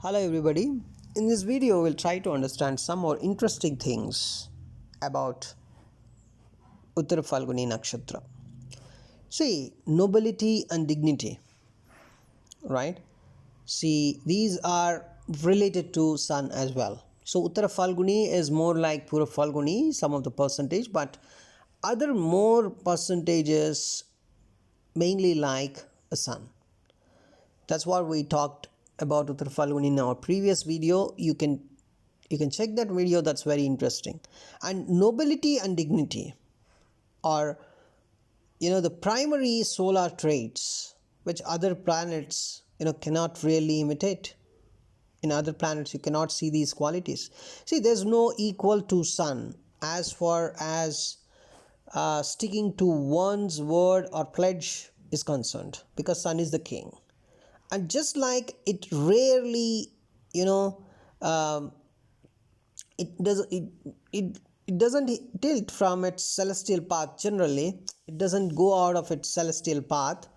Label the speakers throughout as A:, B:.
A: Hello everybody. In this video we'll try to understand some more interesting things about Uttaraphalguni Nakshatra. See, nobility and dignity, right? See, these are related to sun as well. So Uttaraphalguni is more like Puraphalguni, some of the percentage, but other more percentages mainly like a sun. That's what we talked about Uttaraphalguni in our previous video. You can check that video. That's very interesting. And nobility and dignity are the primary solar traits which other planets cannot really imitate. In other planets you cannot see these qualities. See, there's no equal to sun as far as sticking to one's word or pledge is concerned, because sun is the king. And just like it rarely um, it doesn't tilt from its celestial path. Generally it doesn't go out of its celestial path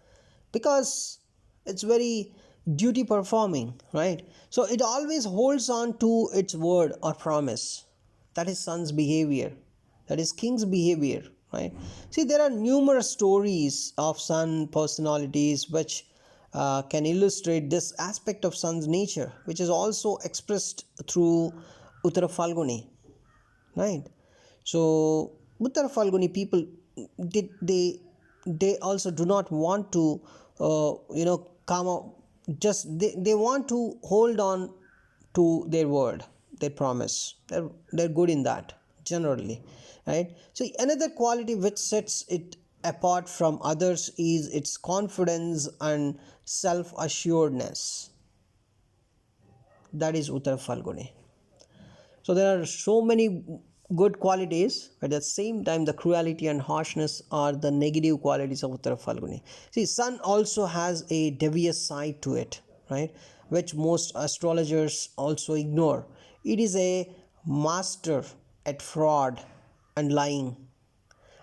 A: because it's very duty performing, right? So it always holds on to its word or promise. That is sun's behavior, that is king's behavior, right? See, there are numerous stories of sun personalities which can illustrate this aspect of sun's nature, which is also expressed through Uttaraphalguni, right? So Uttaraphalguni people, they also do not want to come out. Just they want to hold on to their word, their promise. They're good in that generally, right? So another quality which sets it apart from others is its confidence and self-assuredness. That is Uttaraphalguni. So there are so many good qualities, but at the same time the cruelty and harshness are the negative qualities of Uttaraphalguni. See, sun also has a devious side to it, right, which most astrologers also ignore. It is a master at fraud and lying.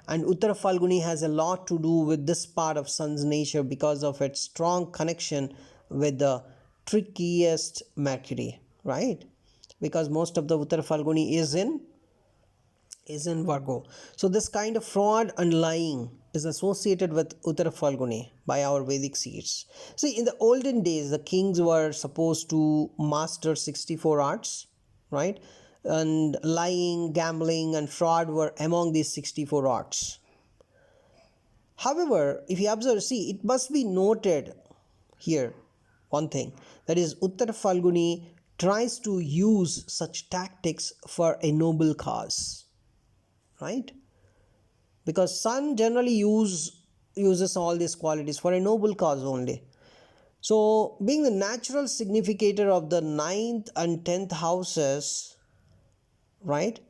A: And Uttaraphalguni has a lot to do with this part of sun's nature because of its strong connection with the trickiest Mercury, right? Because most of the Uttaraphalguni is in Virgo. So this kind of fraud and lying is associated with Uttaraphalguni by our Vedic seers. See, in the olden days, the kings were supposed to master 64 arts, right? And lying, gambling, and fraud were among these 64 arts. However, if you observe, see, it must be noted here one thing, that is, Uttaraphalguni tries to use such tactics for a noble cause, right? Because sun generally uses all these qualities for a noble cause only. So being the natural significator of the 9th and 10th houses, right,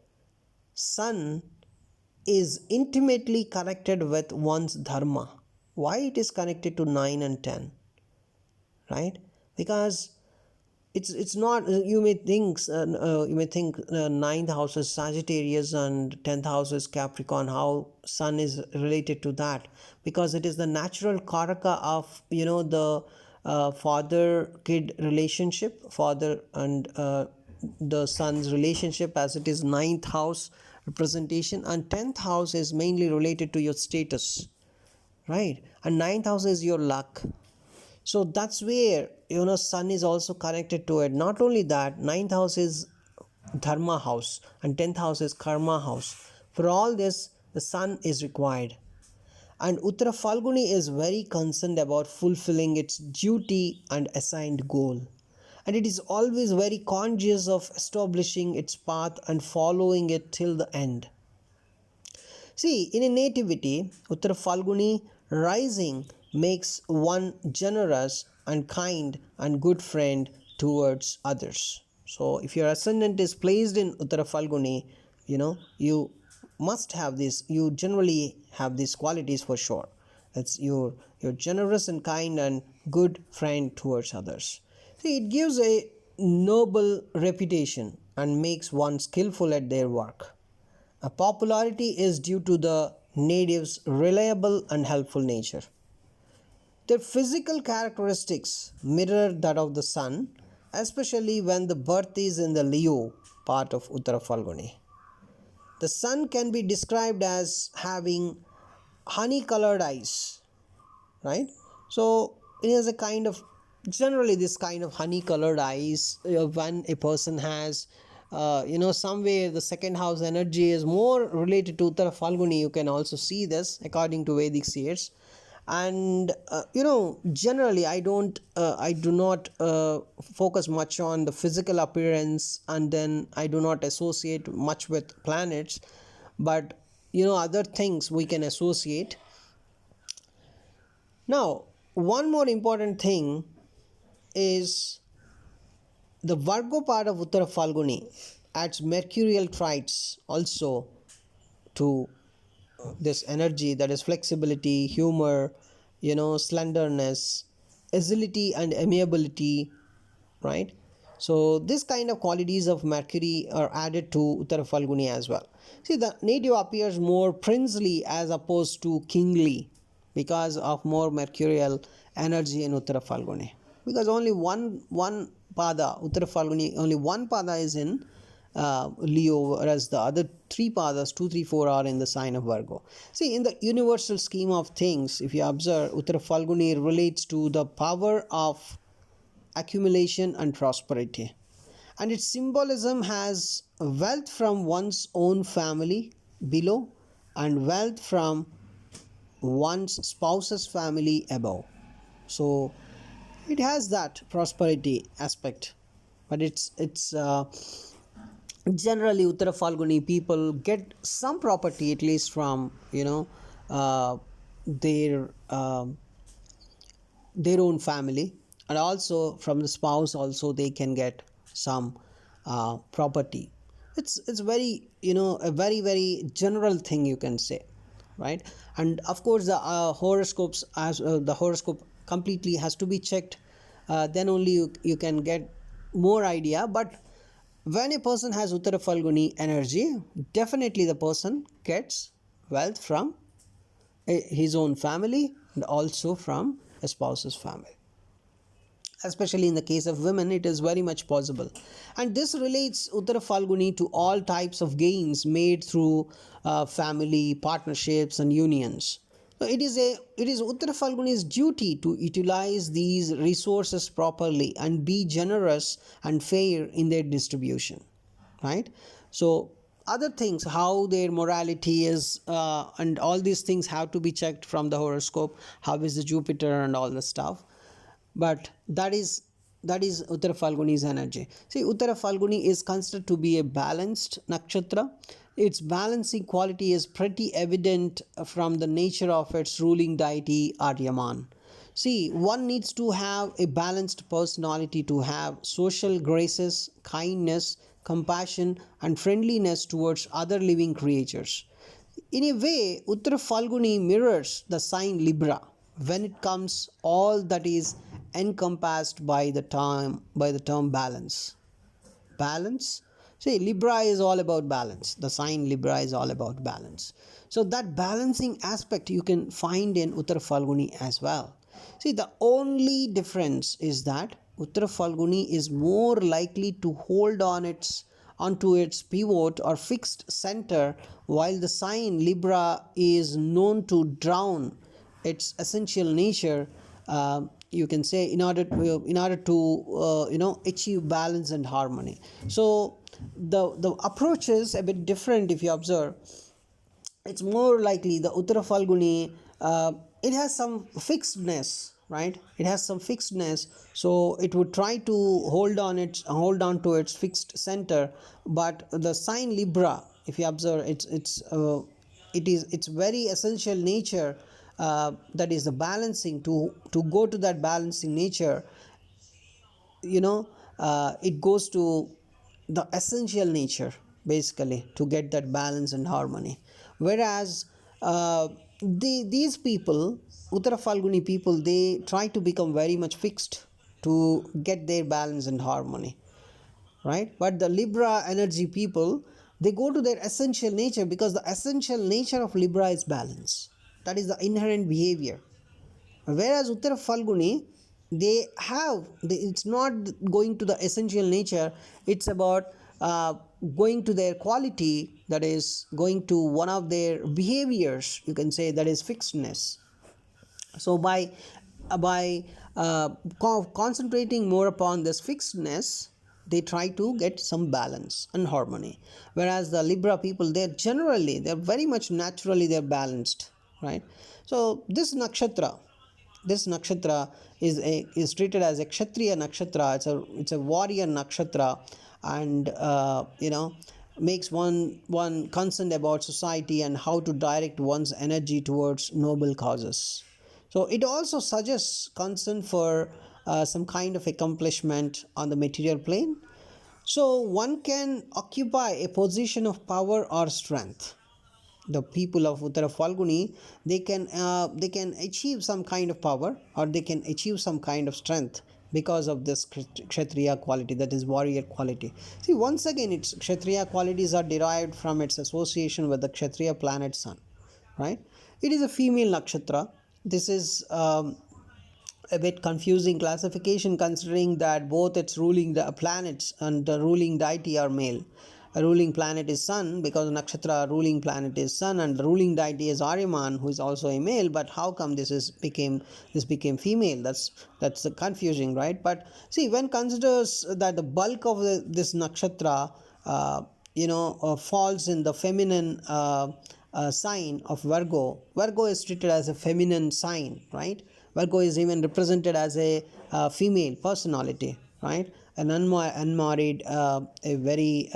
A: sun is intimately connected with one's dharma. Why it is connected to 9 and 10, right? Because it's not, you may think ninth house is Sagittarius and 10th house is Capricorn. How sun is related to that? Because it is the natural karaka of the father kid relationship, father and the son's relationship, as it is 9th house representation, and 10th house is mainly related to your status, right? And 9th house is your luck. So that's where sun is also connected to it. Not only that, 9th house is dharma house and 10th house is karma house. For all this, the sun is required. And Uttaraphalguni is very concerned about fulfilling its duty and assigned goal. And it is always very conscious of establishing its path and following it till the end. See, in a nativity, Uttaraphalguni rising makes one generous and kind and good friend towards others. So if your ascendant is placed in Uttaraphalguni, you must have this, you generally have these qualities for sure. It's you're generous and kind and good friend towards others. See, it gives a noble reputation and makes one skillful at their work. A popularity is due to the natives' reliable and helpful nature. Their physical characteristics mirror that of the sun, especially when the birth is in the Leo part of Uttaraphalguni. The sun can be described as having honey colored eyes, right? So it is a kind of, generally this kind of honey colored eyes, when a person has somewhere the second house energy is more related to Uttara Falguni. You can also see this according to Vedic seers. And generally I do not focus much on the physical appearance, and then I do not associate much with planets, but other things we can associate. Now, one more important thing is the Virgo part of Uttara Falguni adds mercurial traits also to this energy, that is flexibility, humor, slenderness, agility, and amiability, right? So, this kind of qualities of Mercury are added to Uttara Falguni as well. See, the native appears more princely as opposed to kingly because of more mercurial energy in Uttara Falguni. Because only one pada, Uttara Falguni, only one pada is in Leo, whereas the other three padas, 2, 3, 4, are in the sign of Virgo. See, in the universal scheme of things, if you observe, Uttara Falguni relates to the power of accumulation and prosperity, and its symbolism has wealth from one's own family below and wealth from one's spouse's family above. So it has that prosperity aspect, but it's generally Uttara Falguni people get some property, at least from uh, their their own family, and also from the spouse also they can get some property. It's very, a very very general thing, you can say, right? And of course the horoscopes, as the horoscope completely has to be checked, then only you can get more idea. But when a person has Uttara Falguni energy, definitely the person gets wealth from his own family and also from a spouse's family. Especially in the case of women, it is very much possible. And this relates Uttara Falguni to all types of gains made through family, partnerships, and unions. So it is Uttara Falguni's duty to utilize these resources properly and be generous and fair in their distribution, right? So other things, how their morality is, and all these things have to be checked from the horoscope. How is the Jupiter and all the stuff, but that is Uttara Falguni's energy. See, Uttara Falguni is considered to be a balanced nakshatra. Its balancing quality is pretty evident from the nature of its ruling deity Aryaman. See, one needs to have a balanced personality to have social graces, kindness, compassion, and friendliness towards other living creatures. In a way, Uttara Falguni mirrors the sign Libra when it comes all that is encompassed by the term balance. Balance. See, Libra is all about balance. The sign Libra is all about balance. So that balancing aspect you can find in Uttara Falguni as well. See, the only difference is that Uttara Falguni is more likely to hold onto its pivot or fixed center, while the sign Libra is known to drown its essential nature, you can say, in order to achieve balance and harmony. So the approach is a bit different. If you observe, it's more likely the Uttara Falguni, it has some fixedness, right? It has some fixedness, so it would try to hold on to its fixed center. But the sign Libra, if you observe, it's very essential nature, that is the balancing. To go to that balancing nature, it goes to the essential nature, basically, to get that balance and harmony. Whereas these people, Uttara Falguni people, they try to become very much fixed to get their balance and harmony, right? But the Libra energy people, they go to their essential nature, because the essential nature of Libra is balance. That is the inherent behavior. Whereas Uttara Falguni, it's not going to the essential nature, it's about going to their quality, that is going to one of their behaviors, you can say, that is fixedness. So by concentrating more upon this fixedness, they try to get some balance and harmony. Whereas the Libra people, they're very much naturally they're balanced, right? So this nakshatra is treated as a kshatriya nakshatra. It's a warrior nakshatra, and makes one concerned about society and how to direct one's energy towards noble causes. So it also suggests concern for some kind of accomplishment on the material plane. So one can occupy a position of power or strength. The people of Uttaraphalguni, they can achieve some kind of power, or they can achieve some kind of strength because of this kshatriya quality, that is warrior quality. See, once again, its kshatriya qualities are derived from its association with the kshatriya planet sun, right? It is a female nakshatra. This is a bit confusing classification, considering that both its ruling planets and the ruling deity are male. A ruling planet is sun, because nakshatra ruling planet is sun, and the ruling deity is Aryaman, who is also a male. But how come this became female? That's confusing, right? But see, when considers that the bulk of this nakshatra falls in the feminine sign of Virgo. Virgo is treated as a feminine sign, right? Virgo is even represented as a female personality, right? An unmarried, a very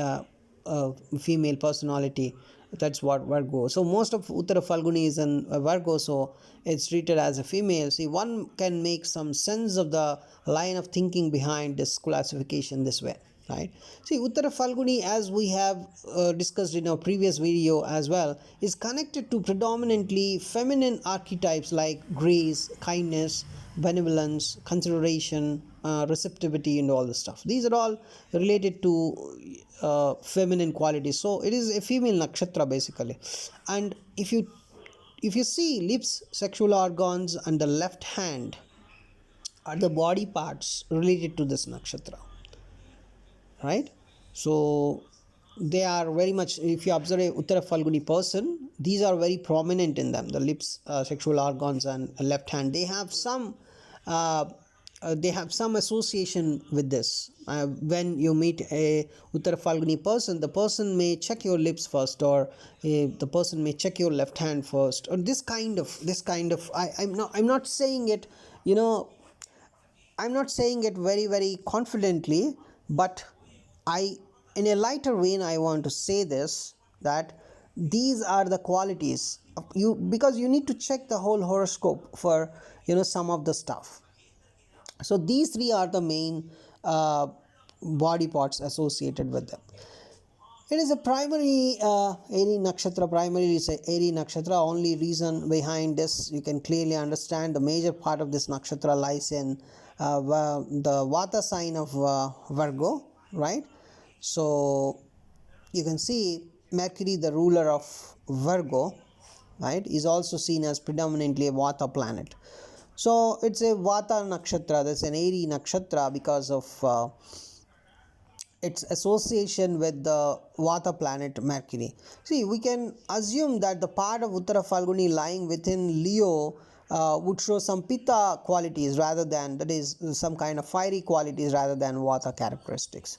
A: female personality. That's what Virgo. So most of Uttara Falguni is in Virgo, so it's treated as a female. See, one can make some sense of the line of thinking behind this classification this way, right? See, Uttara Falguni, as we have discussed in our previous video as well, is connected to predominantly feminine archetypes like grace, kindness, benevolence, consideration, receptivity, and all this stuff. These are all related to feminine qualities. So it is a female nakshatra basically. And if you see lips, sexual organs, and the left hand are the body parts related to this nakshatra, right? So they are very much, if you observe a Uttara Falguni person, these are very prominent in them. The lips, sexual organs, and left hand, they have some association with this. When you meet a Uttara Falguni person, the person may check your lips first, or the person may check your left hand first, or this kind of. I'm not saying it, I'm not saying it very, very confidently, but in a lighter vein, I want to say this, that these are the qualities of you, because you need to check the whole horoscope for some of the stuff. So these three are the main body parts associated with them. It is a primary Airy Nakshatra. Primarily, it's a Airy Nakshatra. Only reason behind this, you can clearly understand, the major part of this nakshatra lies in the Vata sign of Virgo, right? So you can see Mercury, the ruler of Virgo, right, is also seen as predominantly a Vata planet. So it's a Vata nakshatra. That's an Airy nakshatra because of its association with the Vata planet Mercury. See, we can assume that the part of Uttara Falguni lying within Leo would show some Pitta qualities rather than, that is, some kind of fiery qualities rather than Vata characteristics.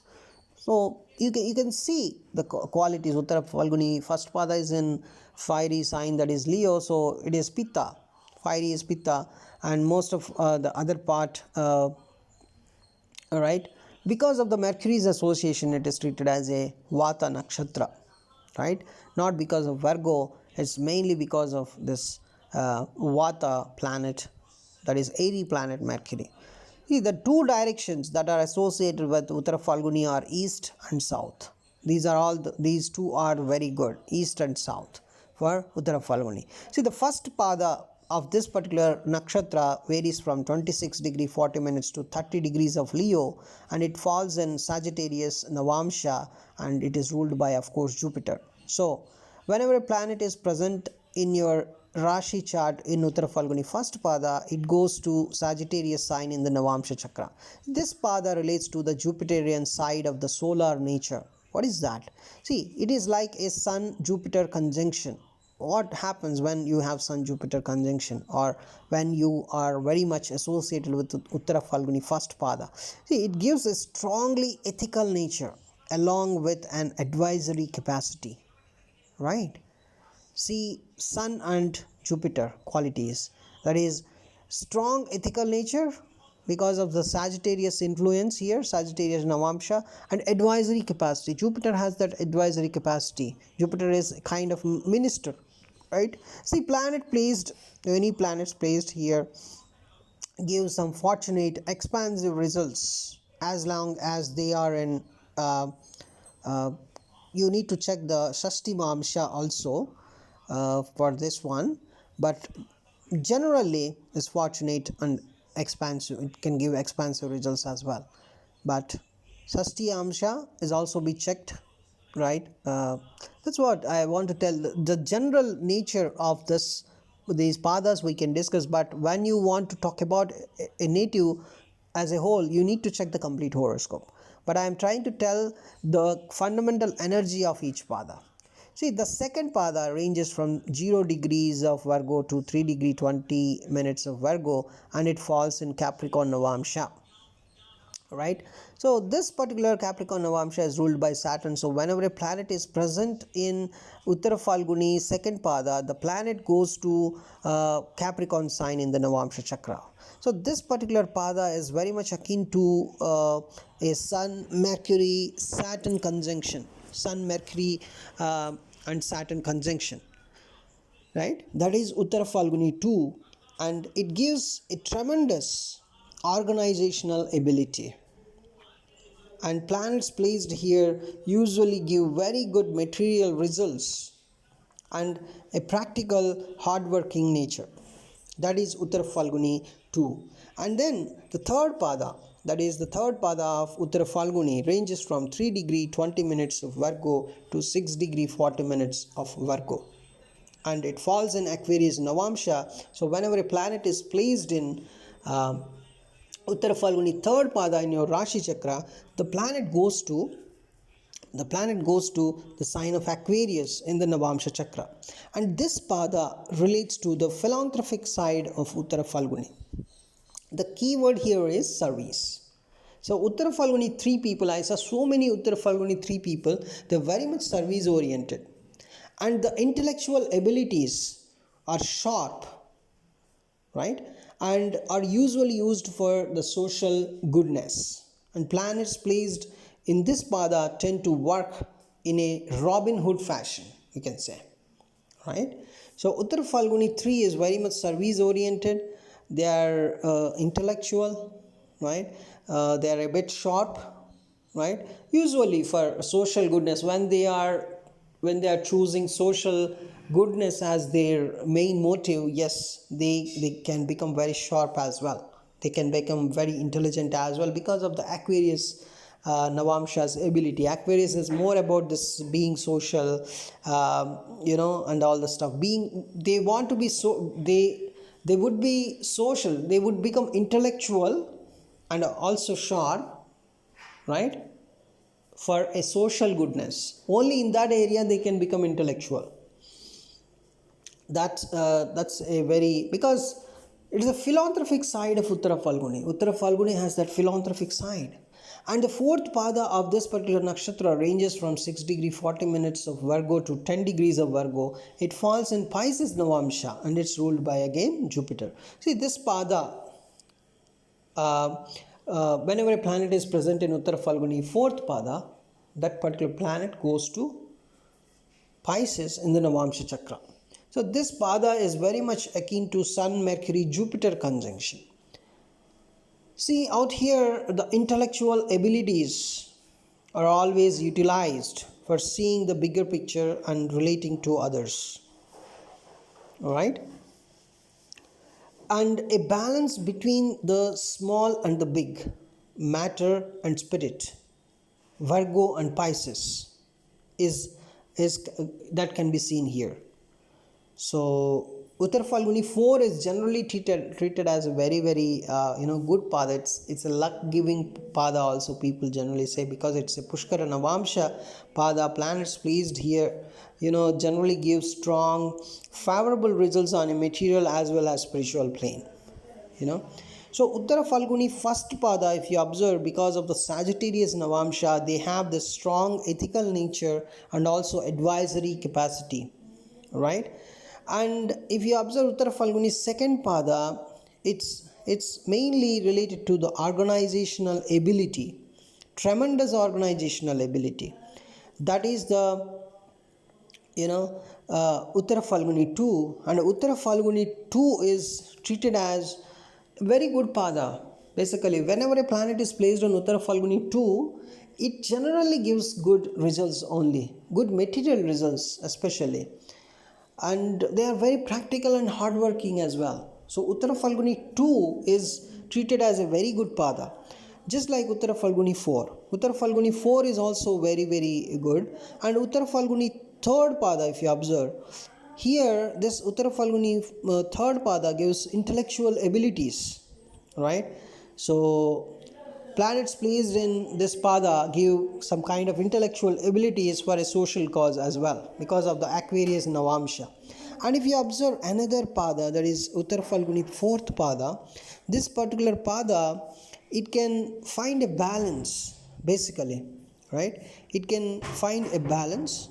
A: So you can see the qualities. Uttara Falguni, first pada is in fiery sign, that is Leo, so it is Pitta. Fiery is Pitta, and most of the other part, right, because of the Mercury's association, it is treated as a Vata nakshatra, right? Not because of Virgo, it's mainly because of this Vata planet, that is Airy planet Mercury. See, the two directions that are associated with Uttara Falguni are east and south. These two are very good, east and south, for Uttara Falguni. See, the first pada of this particular nakshatra varies from 26 degree 40 minutes to 30 degrees of Leo, and it falls in Sagittarius Navamsha, and it is ruled by, of course, Jupiter. So whenever a planet is present in your Rashi chart in Uttaraphalguni first pada, it goes to Sagittarius sign in the Navamsha chakra. This pada relates to the Jupiterian side of the solar nature. What is that? See, it is like a Sun Jupiter conjunction. What happens when you have Sun Jupiter conjunction, or when you are very much associated with Uttaraphalguni first pada? See, it gives a strongly ethical nature along with an advisory capacity, right? See, Sun and Jupiter qualities, that is strong ethical nature because of the Sagittarius influence here, Sagittarius Navamsha, and advisory capacity. Jupiter has that advisory capacity. Jupiter is a kind of minister, right? See, any planets placed here give some fortunate expansive results as long as they are in uh, you need to check the Shashti Mamsha also for this one, but generally is fortunate and expansive. It can give expansive results as well, but Shashti Amsha is also be checked, right? That's what I want to tell. The general nature of these padas we can discuss, but when you want to talk about a native as a whole, you need to check the complete horoscope. But I am trying to tell the fundamental energy of each pada. See, the second pada ranges from 0 degrees of Virgo to 3 degree 20 minutes of Virgo, and it falls in Capricorn Navamsha, right? So this particular Capricorn Navamsha is ruled by Saturn. So whenever a planet is present in Uttaraphalguni second pada, the planet goes to Capricorn sign in the Navamsha chakra. So this particular pada is very much akin to a Sun Mercury Saturn conjunction, Sun Mercury and Saturn conjunction, right? That is Uttaraphalguni 2, and it gives a tremendous organizational ability. And planets placed here usually give very good material results and a practical hardworking nature. That is Uttaraphalguni 2. And then the third pada, that is the third pada of Uttaraphalguni, ranges from 3 degree 20 minutes of Virgo to 6 degree 40 minutes of Virgo, and it falls in Aquarius Navamsha. So whenever a planet is placed in Uttaraphalguni third pada in your Rashi chakra, the planet goes to the sign of Aquarius in the Navamsha chakra, and this pada relates to the philanthropic side of Uttaraphalguni. The key word here is service. So Uttaraphalguni 3 people, I saw so many Uttaraphalguni 3 people, they're very much service oriented, and the intellectual abilities are sharp, right, and are usually used for the social goodness. And planets placed in this pada tend to work in a Robin Hood fashion, you can say, right? So Uttaraphalguni 3 is very much service oriented. They are intellectual, right? They are a bit sharp, right? Usually for social goodness, when they are choosing social goodness as their main motive, yes, they can become very sharp as well. They can become very intelligent as well because of the Aquarius Navamsha's ability. Aquarius is more about this being social, and all the stuff. They want to be they would be social. They would become intellectual and also sharp, right? For a social goodness. Only in that area they can become intellectual. That's a very, because it is a philanthropic side of Uttaraphalguni. Uttaraphalguni has that philanthropic side. And the fourth pada of this particular nakshatra ranges from 6 degree 40 minutes of Virgo to 10 degrees of Virgo. It falls in Pisces Navamsha, and it's ruled by again Jupiter. See, this pada, whenever a planet is present in Uttaraphalguni fourth pada, that particular planet goes to Pisces in the Navamsha chakra. So this pada is very much akin to Sun Mercury Jupiter conjunction. See, out here the intellectual abilities are always utilized for seeing the bigger picture and relating to others. Alright? And a balance between the small and the big, matter and spirit, Virgo and Pisces, is that can be seen here. So Uttaraphalguni 4 is generally treated as a very good pada. It's a luck giving pada also, people generally say, because it's a Pushkara Navamsha pada. Planets placed here generally give strong favorable results on a material as well as spiritual plane. So Uttaraphalguni first pada, if you observe, because of the Sagittarius Navamsha, they have the strong ethical nature and also advisory capacity, right? And if you observe Uttaraphalguni's second pada, it's mainly related to the organizational ability, tremendous organizational ability. That is the Uttaraphalguni 2, and Uttaraphalguni 2 is treated as very good pada. Basically, whenever a planet is placed on Uttaraphalguni 2, it generally gives good results only, good material results especially, and they are very practical and hardworking as well. So Uttaraphalguni 2 is treated as a very good pada, just like Uttaraphalguni 4. Uttaraphalguni 4 is also very good, and Uttaraphalguni third pada, if you observe here, this Uttaraphalguni third pada gives intellectual abilities, right? So planets placed in this pada give some kind of intellectual abilities for a social cause as well, because of the Aquarius Navamsha. And if you observe another pada, that is Uttaraphalguni fourth pada, this particular pada, it can find a balance, basically, right? It can find a balance.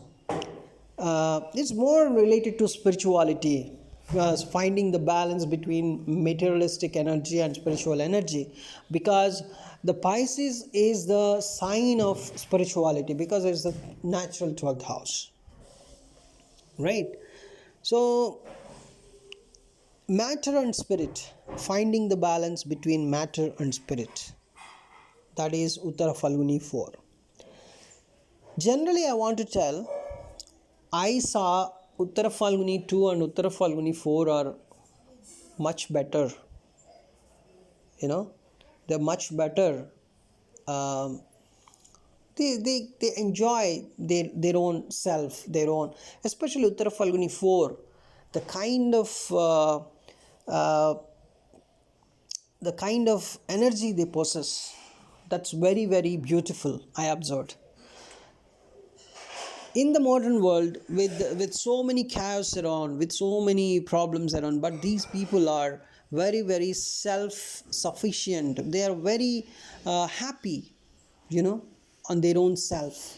A: It's more related to spirituality, finding the balance between materialistic energy and spiritual energy, because the Pisces is the sign of spirituality, because it's the natural 12th house, right? So matter and spirit, finding the balance between matter and spirit, that is Uttaraphalguni 4. Generally, I want to tell, I saw Uttaraphalguni 2 and Uttaraphalguni 4 are much better. They're much better. They enjoy their own self, their own, especially Uttaraphalguni 4, the kind of energy they possess, that's very beautiful, I observed. In the modern world, with so many chaos around, with so many problems around, but these people are very self-sufficient. They are very happy, on their own self.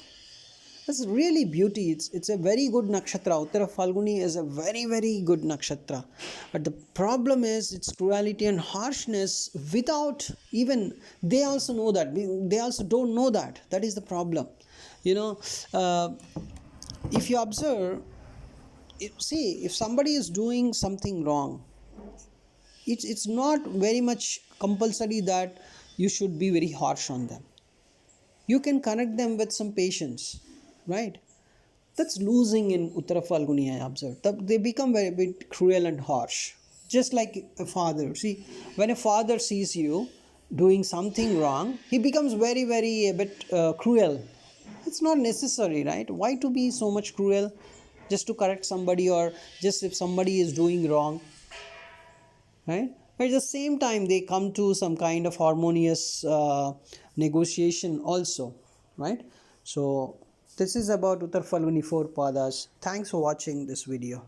A: That's really beauty. It's a very good nakshatra. Uttaraphalguni is a very good nakshatra. But the problem is its cruelty and harshness, without even, they also know that. They also don't know that. That is the problem. If you observe, if somebody is doing something wrong, it's not very much compulsory that you should be very harsh on them. You can connect them with some patience, right? That's losing in Uttaraphalguni, I observed. They become very bit cruel and harsh, just like a father. See, when a father sees you doing something wrong, he becomes very a bit cruel. It's not necessary, right? Why to be so much cruel just to correct somebody, or just if somebody is doing wrong, right? But at the same time, they come to some kind of harmonious negotiation also, right? So this is about Uttaraphalguni 4 padas. Thanks for watching this video.